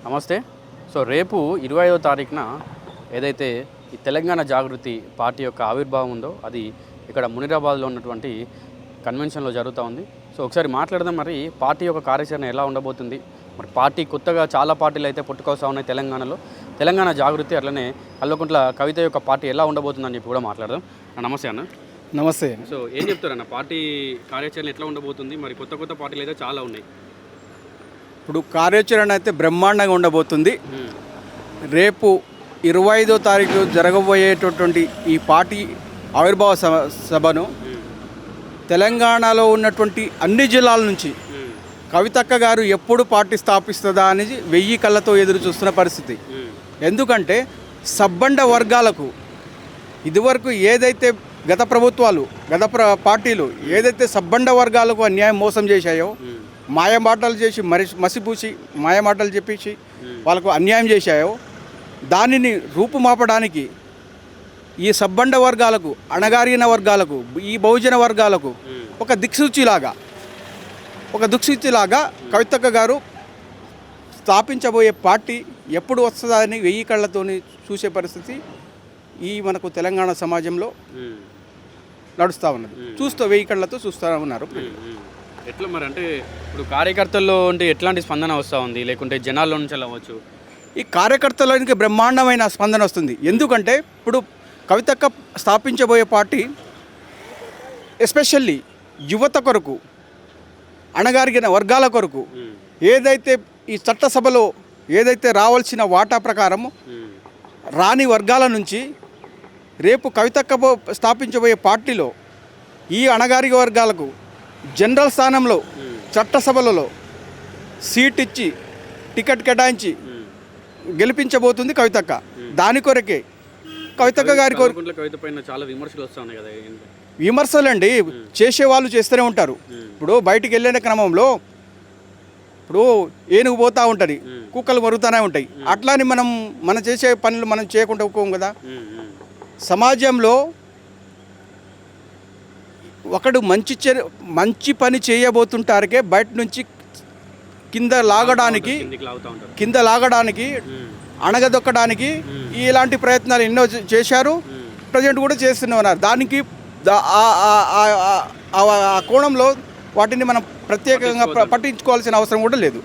నమస్తే. సో రేపు 25వ తారీఖున ఏదైతే ఈ తెలంగాణ జాగృతి పార్టీ యొక్క ఆవిర్భావం ఉందో అది ఇక్కడ మునిరాబాద్లో ఉన్నటువంటి కన్వెన్షన్లో జరుగుతూ ఉంది. సో ఒకసారి మాట్లాడదాం, మరి పార్టీ యొక్క కార్యాచరణ ఎలా ఉండబోతుంది. మరి పార్టీ కొత్తగా చాలా పార్టీలు అయితే పుట్టుకొస్తా ఉన్నాయి తెలంగాణలో. తెలంగాణ జాగృతి అట్లనే కల్వకుంట్ల కవిత యొక్క పార్టీ ఎలా ఉండబోతుందని చెప్పి కూడా మాట్లాడదాం. నమస్తే అన్న. నమస్తే. సో ఏం చెప్తారన్న, పార్టీ కార్యాచరణ ఎట్లా ఉండబోతుంది? మరి కొత్త పార్టీలు అయితే చాలా ఉన్నాయి. ఇప్పుడు కార్యాచరణ అయితే బ్రహ్మాండంగా ఉండబోతుంది. రేపు 25వ తారీఖు జరగబోయేటటువంటి ఈ పార్టీ ఆవిర్భావ సభను తెలంగాణలో ఉన్నటువంటి అన్ని జిల్లాల నుంచి కవితక్క గారు ఎప్పుడు పార్టీ స్థాపిస్తుందా అనేది 1000 కళ్ళతో ఎదురు చూస్తున్న పరిస్థితి. ఎందుకంటే సబ్బండ వర్గాలకు ఇదివరకు ఏదైతే గత ప్రభుత్వాలు పార్టీలు ఏదైతే సబ్బండ వర్గాలకు అన్యాయం మోసం చేశాయో, మాయమాటలు చేసి మసిపూసి మాయమాటలు చెప్పేసి వాళ్ళకు అన్యాయం చేశాయో, దానిని రూపుమాపడానికి ఈ సబ్బండ వర్గాలకు, అణగారిన వర్గాలకు, ఈ బహుజన వర్గాలకు ఒక దిక్సూచిలాగా కవితక్క గారు స్థాపించబోయే పార్టీ ఎప్పుడు వస్తుందా అని 1000 కళ్ళతో చూసే పరిస్థితి ఈ మనకు తెలంగాణ సమాజంలో నడుస్తూ ఉన్నది. 1000 కళ్ళతో చూస్తూ ఉన్నారు. ఎట్లా మరి అంటే ఇప్పుడు కార్యకర్తల్లో అంటే ఎట్లాంటి స్పందన వస్తూ ఉంది, లేకుంటే జనాల్లో నుంచి అవ్వచ్చు? ఈ కార్యకర్తలకి బ్రహ్మాండమైన స్పందన వస్తుంది. ఎందుకంటే ఇప్పుడు కవితక్క స్థాపించబోయే పార్టీ ఎస్పెషల్లీ యువత కొరకు, అణగారిన వర్గాల కొరకు ఏదైతే ఈ చట్టసభలో ఏదైతే రావాల్సిన వాటా ప్రకారము రాని వర్గాల నుంచి రేపు కవితక్క స్థాపించబోయే పార్టీలో ఈ అణగారిన వర్గాలకు జనరల్ స్థానంలో చట్టసభలలో సీట్ ఇచ్చి టికెట్ కేటాయించి గెలిపించబోతుంది కవితక్క. దాని కొరకే కవితక్క గారి విమర్శలండి చేసేవాళ్ళు చేస్తూనే ఉంటారు. ఇప్పుడు బయటికి వెళ్ళిన క్రమంలో ఇప్పుడు ఏనుగు పోతూ ఉంటుంది, కుక్కలు మరుగుతూనే ఉంటాయి. అట్లాని మనం చేసే పనులు మనం చేయకుండా ఒప్పుకోం కదా. సమాజంలో ఒకడు మంచి పని చేయబోతుంటారకే బయట నుంచి కింద లాగడానికి అణగదొక్కడానికి ఇలాంటి ప్రయత్నాలు ఎన్నో చేశారు. ప్రజెంట్ కూడా చేస్తూనే ఉన్నారు. దానికి ఆ కోణంలో వాటిని మనం ప్రత్యేకంగా పట్టించుకోవాల్సిన అవసరం కూడా లేదు.